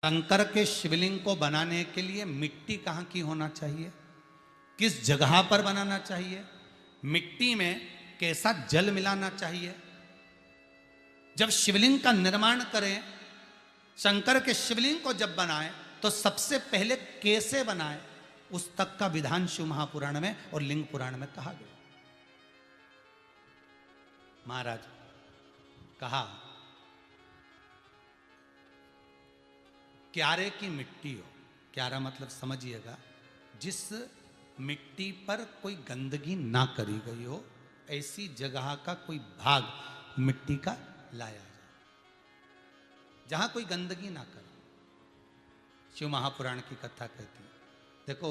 शंकर के शिवलिंग को बनाने के लिए मिट्टी कहाँ की होना चाहिए, किस जगह पर बनाना चाहिए, मिट्टी में कैसा जल मिलाना चाहिए। जब शिवलिंग का निर्माण करें, शंकर के शिवलिंग को जब बनाएं तो सबसे पहले कैसे बनाएं, उस तक का विधान शिव महापुराण में और लिंग पुराण में कहा गया। महाराज कहा, क्यारे की मिट्टी हो, क्यारा मतलब समझिएगा जिस मिट्टी पर कोई गंदगी ना करी गई हो, ऐसी जगह का कोई भाग मिट्टी का लाया जाए जहां कोई गंदगी ना करे। शिव महापुराण की कथा कहती है। देखो,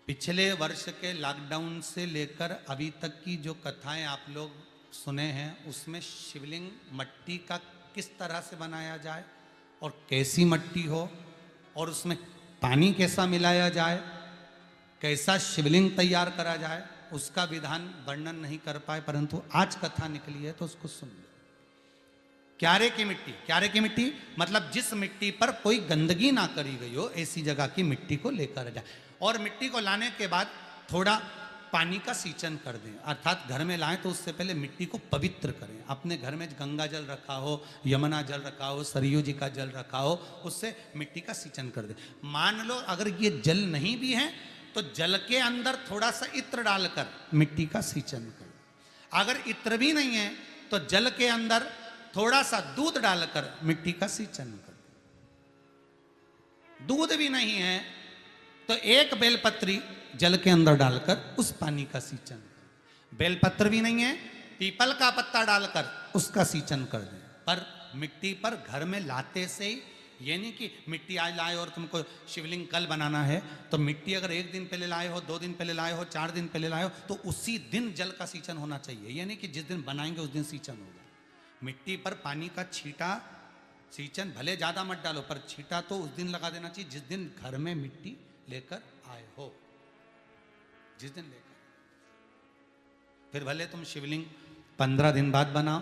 पिछले वर्ष के लॉकडाउन से लेकर अभी तक की जो कथाएं आप लोग सुने हैं, उसमें शिवलिंग मट्टी का किस तरह से बनाया जाए और कैसी मट्टी हो और उसमें पानी कैसा मिलाया जाए, कैसा शिवलिंग तैयार करा जाए, उसका विधान वर्णन नहीं कर पाए, परंतु आज कथा निकली है तो उसको सुन लो। क्यारे की मिट्टी, क्यारे की मिट्टी मतलब जिस मिट्टी पर कोई गंदगी ना करी गई हो, ऐसी जगह की मिट्टी को लेकर जाए और मिट्टी को लाने के बाद थोड़ा पानी का सींचन कर दें, अर्थात घर में लाएं तो उससे पहले मिट्टी को पवित्र करें। अपने घर में गंगा जल रखा हो, यमुना जल रखा हो, सरयू जी का जल रखा हो, उससे मिट्टी का सींचन कर दें। मान लो अगर ये जल नहीं भी है तो जल के अंदर थोड़ा सा इत्र डालकर मिट्टी का सींचन कर। अगर इत्र भी नहीं है तो जल के अंदर थोड़ा सा दूध डालकर मिट्टी का सींचन कर। दूध भी नहीं है तो एक बेलपत्री जल के अंदर डालकर उस पानी का सींचन कर। बेलपत्र भी नहीं है, पीपल का पत्ता डालकर उसका सींचन कर दें। पर मिट्टी पर घर में लाते से ही, ये नहीं कि मिट्टी आज लाए और तुमको शिवलिंग कल बनाना है, तो मिट्टी अगर 1 दिन पहले लाए हो, 2 दिन पहले लाए हो, 4 दिन पहले लाए हो, तो उसी दिन जल का सींचन होना चाहिए। ये नहीं कि जिस दिन बनाएंगे उस दिन सींचन होगा। मिट्टी पर पानी का छींटा, सींचन भले ज़्यादा मत डालो, पर छींटा तो उस दिन लगा देना चाहिए जिस दिन घर में मिट्टी लेकर आए हो, जिस दिन लेकर। फिर भले तुम शिवलिंग 15 दिन बाद बनाओ,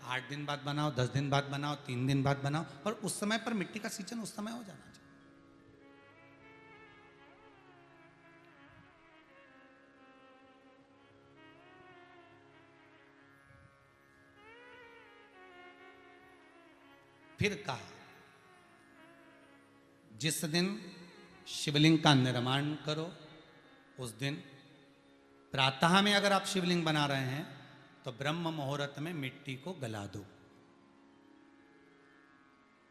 8 दिन बाद बनाओ, 10 दिन बाद बनाओ, 3 दिन बाद बनाओ, पर उस समय पर मिट्टी का सींचन उस समय हो जाना चाहिए। फिर कहा, जिस दिन शिवलिंग का निर्माण करो उस दिन प्रातः में अगर आप शिवलिंग बना रहे हैं तो ब्रह्म मुहूर्त में मिट्टी को गला दो।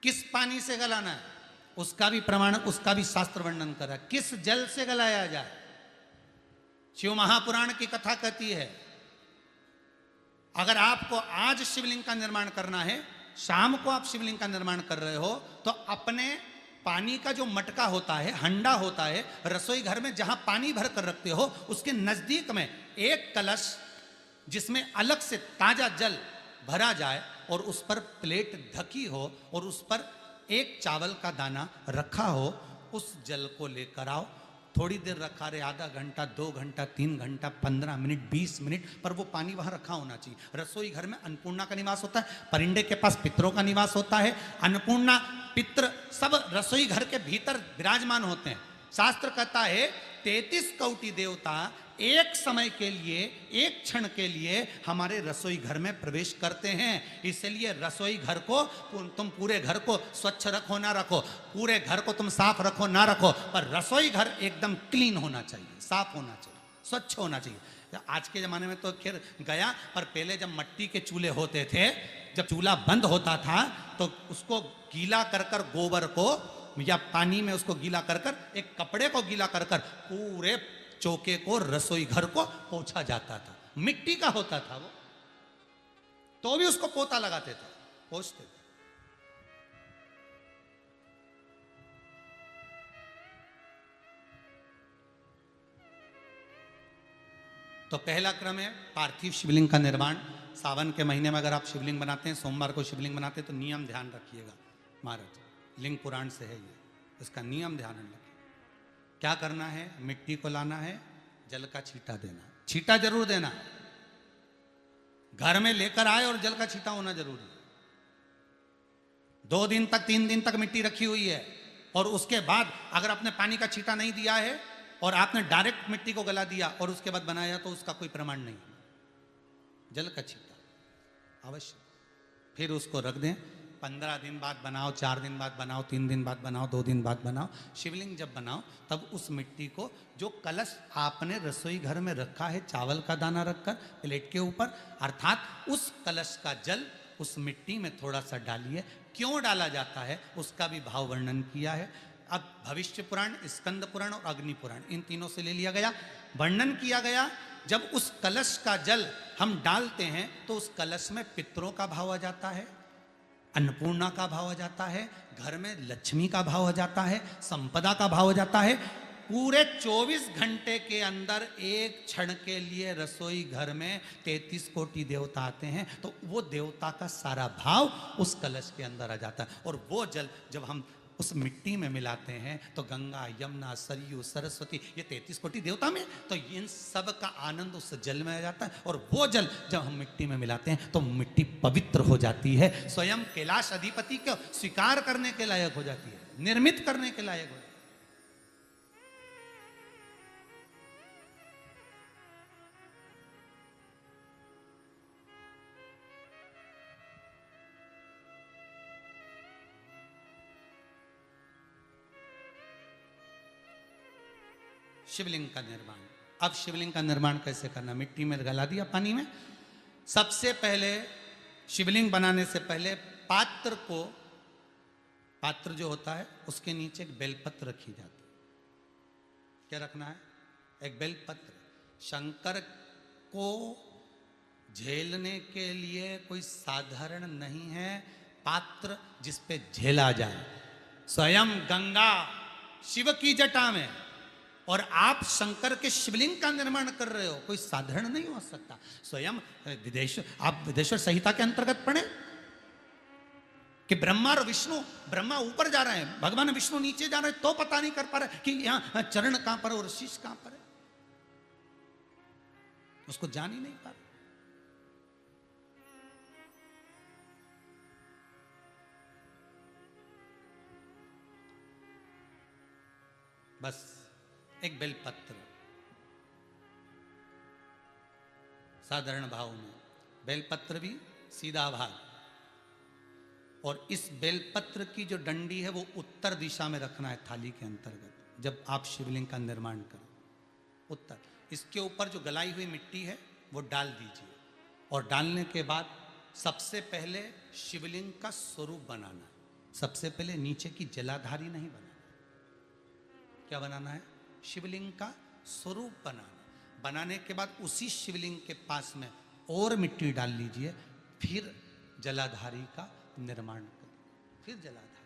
किस पानी से गलाना है उसका भी प्रमाण, उसका भी शास्त्र वर्णन करा। किस जल से गलाया जाए, शिव महापुराण की कथा कहती है। अगर आपको आज शिवलिंग का निर्माण करना है, शाम को आप शिवलिंग का निर्माण कर रहे हो, तो अपने पानी का जो मटका होता है, हंडा होता है, रसोई घर में जहां पानी भर कर रखते हो, उसके नजदीक में एक कलश जिसमें अलग से ताजा जल भरा जाए और उस पर प्लेट ढकी हो और उस पर एक चावल का दाना रखा हो, उस जल को लेकर आओ। थोड़ी देर रखा रहे, आधा घंटा, 2 घंटा, 3 घंटा, 15 मिनट, 20 मिनट, पर वो पानी वहां रखा होना चाहिए। रसोई घर में अन्नपूर्णा का निवास होता है, परिंदे के पास पितरों का निवास होता है। अन्नपूर्णा, पित्र सब रसोई घर के भीतर विराजमान होते हैं। शास्त्र कहता है 33 कोटि देवता एक समय के लिए, एक क्षण के लिए हमारे रसोई घर में प्रवेश करते हैं। इसलिए रसोई घर को तुम पूरे घर को स्वच्छ रखो ना रखो, पूरे घर को तुम साफ रखो ना रखो, पर रसोई घर एकदम क्लीन होना चाहिए, साफ होना चाहिए, स्वच्छ होना चाहिए। आज के ज़माने में तो खैर गया, पर पहले जब मिट्टी के चूल्हे होते थे, जब चूल्हा बंद होता था तो उसको गीला कर कर, गोबर को या पानी में उसको गीला कर कर, एक कपड़े को गीला कर कर पूरे चौके को, रसोई घर को पोंछा जाता था। मिट्टी का होता था वो, तो भी उसको पोता लगाते थे, पोंछते थे। तो पहला क्रम है पार्थिव शिवलिंग का निर्माण। सावन के महीने में अगर आप शिवलिंग बनाते हैं, सोमवार को शिवलिंग बनाते हैं, तो नियम ध्यान रखिएगा महाराज, लिंग पुराण से है ये, इसका नियम ध्यान रखिए। क्या करना है, मिट्टी को लाना है, जल का छींटा देना, छींटा जरूर देना, घर में लेकर आए और जल का छींटा होना जरूरी है। 2 दिन तक 3 दिन तक मिट्टी रखी हुई है, और उसके बाद अगर आपने पानी का छींटा नहीं दिया है और आपने डायरेक्ट मिट्टी को गला दिया और उसके बाद बनाया, तो उसका कोई प्रमाण नहीं। जल का छींटा अवश्य। फिर उसको रख दें, 15 दिन बाद बनाओ, 4 दिन बाद बनाओ, 3 दिन बाद बनाओ, 2 दिन बाद बनाओ। शिवलिंग जब बनाओ तब उस मिट्टी को, जो कलश आपने रसोई घर में रखा है चावल का दाना रखकर प्लेट के ऊपर, अर्थात उस कलश का जल उस मिट्टी में थोड़ा सा डालिए। क्यों डाला जाता है उसका भी भाव वर्णन किया है। अब भविष्य पुराण, स्कंद पुराण और अग्नि पुराण, इन तीनों से ले लिया गया। वर्णन किया गया, जब उस कलश का जल हम डालते हैं तो उस कलश में पितरों का भाव आ जाता है, अन्नपूर्णा का भाव आ जाता है, घर में लक्ष्मी का भाव आ जाता है, संपदा का भाव आ जाता है। पूरे 24 घंटे के अंदर एक क्षण के लिए रसोई घर में 33 कोटि देवता आते हैं, तो वो देवता का सारा भाव उस कलश के अंदर आ जाता है। और वो जल जब हम उस मिट्टी में मिलाते हैं तो गंगा, यमुना, सरयू, सरस्वती, ये 33 कोटि देवता में, तो इन सब का आनंद उस जल में आ जाता है। और वो जल जब हम मिट्टी में मिलाते हैं तो मिट्टी पवित्र हो जाती है, स्वयं कैलाश अधिपति को स्वीकार करने के लायक हो जाती है, निर्मित करने के लायक हो जाती है। शिवलिंग का निर्माण। अब शिवलिंग का निर्माण कैसे करना? मिट्टी में गला दिया पानी में। सबसे पहले शिवलिंग बनाने से पहले पात्र को, पात्र जो होता है उसके नीचे एक बेलपत्र रखी जाती है। क्या रखना है? एक बेलपत्र। शंकर को झेलने के लिए कोई साधारण नहीं है पात्र जिस पे झेला जाए। स्वयं गंगा शिव की जटा में, और आप शंकर के शिवलिंग का निर्माण कर रहे हो, कोई साधारण नहीं हो सकता। स्वयं आप विदेश्वर संहिता के अंतर्गत पढ़े कि ब्रह्मा और विष्णु, ब्रह्मा ऊपर जा रहे हैं, भगवान विष्णु नीचे जा रहे हैं, तो पता नहीं कर पा रहे कि यहां चरण कहां पर और शीश कहां पर है, उसको जान ही नहीं पा रहे। बस एक बेलपत्र, साधारण भाव में बेलपत्र भी सीधा भाग, और इस बेलपत्र की जो डंडी है वो उत्तर दिशा में रखना है थाली के अंतर्गत। जब आप शिवलिंग का निर्माण करें उत्तर, इसके ऊपर जो गलाई हुई मिट्टी है वो डाल दीजिए, और डालने के बाद सबसे पहले शिवलिंग का स्वरूप बनाना है। सबसे पहले नीचे की जलाधारी नहीं बनाना। क्या बनाना है? शिवलिंग का स्वरूप बनाना। बनाने के बाद उसी शिवलिंग के पास में और मिट्टी डाल लीजिए, फिर जलाधारी का निर्माण करें। फिर जलाधारी,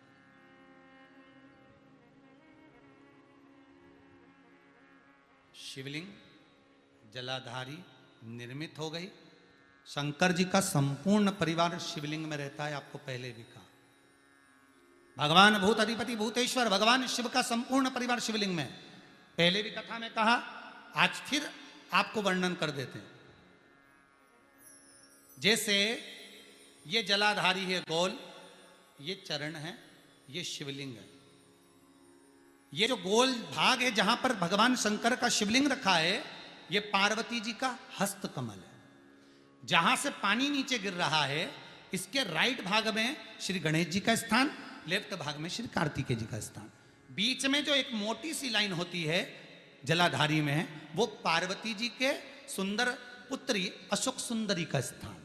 शिवलिंग जलाधारी निर्मित हो गई। शंकर जी का संपूर्ण परिवार शिवलिंग में रहता है, आपको पहले भी कहा। भगवान भूत अधिपति भूतेश्वर, भगवान शिव का संपूर्ण परिवार शिवलिंग में, पहले भी कथा में कहा, आज फिर आपको वर्णन कर देते हैं। जैसे ये जलाधारी है गोल, ये चरण है, ये शिवलिंग है। ये जो गोल भाग है जहां पर भगवान शंकर का शिवलिंग रखा है, ये पार्वती जी का हस्त कमल है। जहां से पानी नीचे गिर रहा है, इसके राइट भाग में श्री गणेश जी का स्थान, लेफ्ट भाग में श्री कार्तिकेय जी का स्थान। बीच में जो एक मोटी सी लाइन होती है जलाधारी में, वो पार्वती जी के सुंदर पुत्री अशोक सुंदरी का स्थान।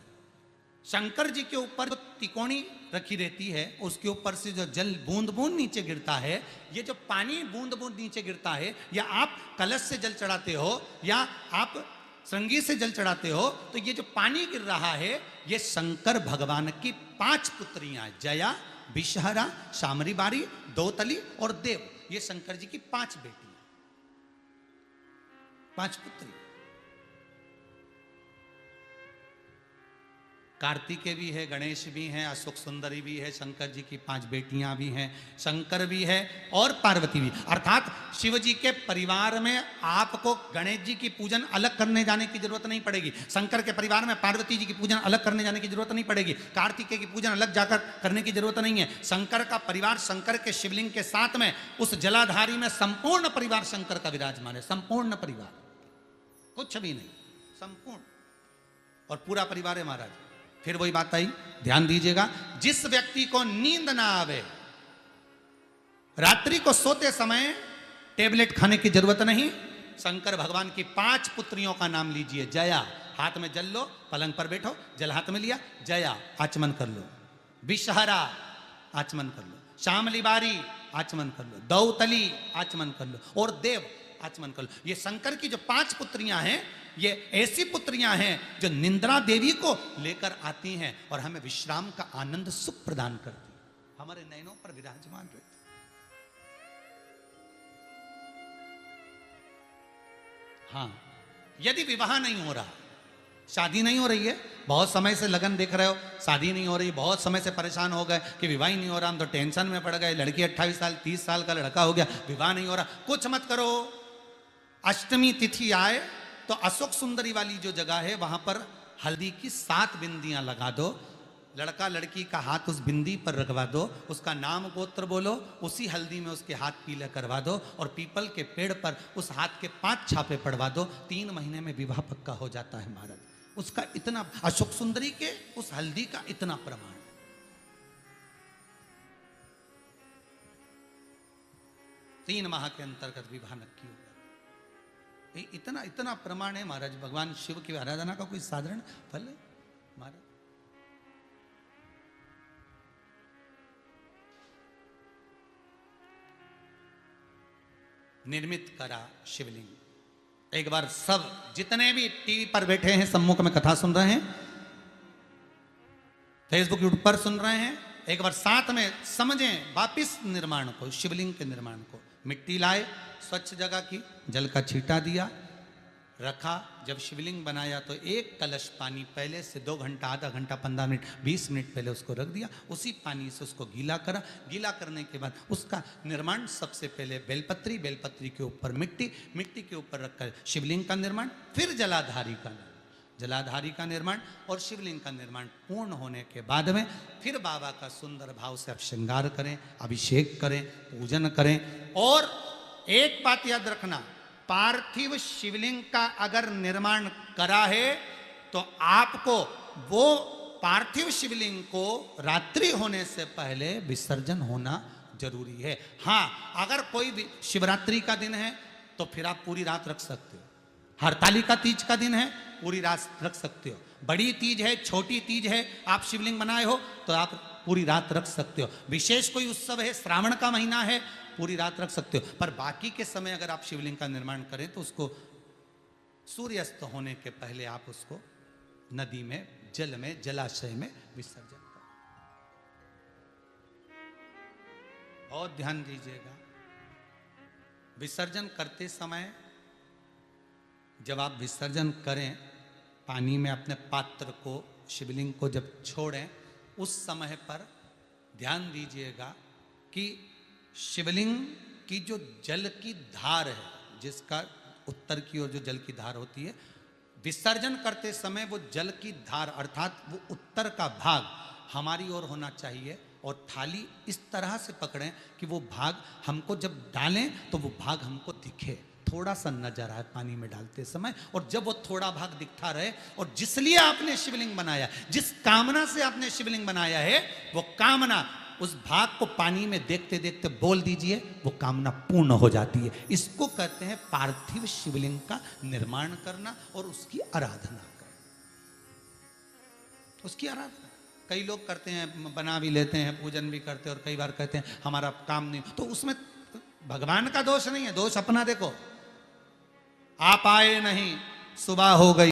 शंकर जी के ऊपर जो तिकोनी रखी रहती है, उसके ऊपर से जो जल बूंद बूंद नीचे गिरता है, ये जो पानी बूंद बूंद नीचे गिरता है, या आप कलश से जल चढ़ाते हो या आप श्रृंगी से जल चढ़ाते हो, तो ये जो पानी गिर रहा है, ये शंकर भगवान की 5 पुत्रियां, जया, विषहरा, शामरी बारी, दोतली और देव, ये शंकर जी की 5 बेटियां, 5 पुत्री। कार्तिकेय भी है, गणेश भी हैं, अशोक सुंदरी भी है, शंकर जी की 5 बेटियां भी हैं, शंकर भी है और पार्वती भी। अर्थात शिव जी के परिवार में आपको गणेश जी की पूजन अलग करने जाने की जरूरत नहीं पड़ेगी, शंकर के परिवार में पार्वती जी की पूजन अलग करने जाने की जरूरत नहीं पड़ेगी, कार्तिकेय की पूजन अलग जाकर करने की जरूरत नहीं है। शंकर का परिवार शंकर के शिवलिंग के साथ में उस जलाधारी में संपूर्ण परिवार शंकर का विराजमान है, संपूर्ण परिवार, कुछ भी नहीं, संपूर्ण और पूरा परिवार है महाराज। फिर वही बात आई, ध्यान दीजिएगा, जिस व्यक्ति को नींद ना आवे, रात्रि को सोते समय टेबलेट खाने की जरूरत नहीं, शंकर भगवान की 5 पुत्रियों का नाम लीजिए। जया, हाथ में जल लो, पलंग पर बैठो, जल हाथ में लिया, जया आचमन कर लो, विषहरा आचमन कर लो, श्यामली बारी आचमन कर लो, दौतली आचमन कर लो और देव आचमन कर लो। ये शंकर की जो 5 पुत्रियां हैं, ये ऐसी पुत्रियां हैं जो निंद्रा देवी को लेकर आती हैं और हमें विश्राम का आनंद सुख प्रदान करती, हमारे नयनों पर विराजमान रहती। हाँ, यदि विवाह नहीं हो रहा, शादी नहीं हो रही है, बहुत समय से लगन देख रहे हो, शादी नहीं हो रही, बहुत समय से परेशान हो गए कि विवाह ही नहीं हो रहा, हम तो टेंशन में पड़ गए, लड़की 28 साल 30 साल का लड़का हो गया, विवाह नहीं हो रहा, कुछ मत करो। अष्टमी तिथि आए तो अशोक सुंदरी वाली जो जगह है वहां पर हल्दी की 7 बिंदियां लगा दो, लड़का लड़की का हाथ उस बिंदी पर रखवा दो, उसका नाम गोत्र बोलो, उसी हल्दी में उसके हाथ पीले करवा दो और पीपल के पेड़ पर उस हाथ के 5 छापे पड़वा दो, 3 महीने में विवाह पक्का हो जाता है महाराज। उसका इतना, अशोक सुंदरी के उस हल्दी का इतना प्रमाण, 3 माह के अंतर्गत विवाह नक्की हो गया। इतना इतना प्रमाण है महाराज। भगवान शिव की आराधना का कोई साधारण फल है महाराज। निर्मित करा शिवलिंग। एक बार सब जितने भी टीवी पर बैठे हैं, सम्मुख में कथा सुन रहे हैं, फेसबुक यूट्यूब पर सुन रहे हैं, एक बार साथ में समझें वापिस निर्माण को, शिवलिंग के निर्माण को। मिट्टी लाए, स्वच्छ जगह की, जल का छींटा दिया, रखा। जब शिवलिंग बनाया तो 1 कलश पानी पहले से 2 घंटा, आधा घंटा, 15 मिनट, 20 मिनट पहले उसको रख दिया, उसी पानी से उसको गीला करा। गीला करने के बाद उसका निर्माण सबसे पहले बेलपत्री, बेलपत्री के ऊपर मिट्टी, मिट्टी के ऊपर रखकर शिवलिंग का निर्माण, फिर जलाधारी का निर्माण, जलाधारी का निर्माण और शिवलिंग का निर्माण पूर्ण होने के बाद में फिर बाबा का सुंदर भाव से आप श्रृंगार करें, अभिषेक करें, पूजन करें। और एक बात याद रखना, पार्थिव शिवलिंग का अगर निर्माण करा है तो आपको वो पार्थिव शिवलिंग को रात्रि होने से पहले विसर्जन होना जरूरी है। हाँ, अगर कोई भी शिवरात्रि का दिन है तो फिर आप पूरी रात रख सकते हो, हरतालिका तीज का दिन है पूरी रात रख सकते हो, बड़ी तीज है, छोटी तीज है, आप शिवलिंग बनाए हो तो आप पूरी रात रख सकते हो, विशेष कोई उत्सव है, श्रावण का महीना है, पूरी रात रख सकते हो। पर बाकी के समय अगर आप शिवलिंग का निर्माण करें तो उसको सूर्यास्त होने के पहले आप उसको नदी में, जल में, जलाशय में विसर्जन करें। बहुत ध्यान दीजिएगा, विसर्जन करते समय जब आप विसर्जन करें, पानी में अपने पात्र को, शिवलिंग को जब छोड़ें, उस समय पर ध्यान दीजिएगा कि शिवलिंग की जो जल की धार है, जिसका उत्तर की ओर जो जल की धार होती है, विसर्जन करते समय वो जल की धार अर्थात वो उत्तर का भाग हमारी ओर होना चाहिए और थाली इस तरह से पकड़ें कि वो भाग हमको जब डालें तो वो भाग हमको दिखे, थोड़ा सा नजर आए पानी में डालते समय। और जब वो थोड़ा भाग दिखता रहे और जिस लिए आपने शिवलिंग बनाया, जिस कामना से आपने शिवलिंग बनाया है, वो कामना उस भाग को पानी में देखते देखते बोल दीजिए, वो कामना पूर्ण हो जाती है। इसको कहते हैं पार्थिव शिवलिंग का निर्माण करना और उसकी आराधना करना, उसकी आराधना। कई लोग करते हैं, बना भी लेते हैं, पूजन भी करते हैं और कई बार कहते हैं हमारा काम नहीं, तो उसमें भगवान का दोष नहीं है, दोष अपना देखो। आप आए नहीं, सुबह हो गई।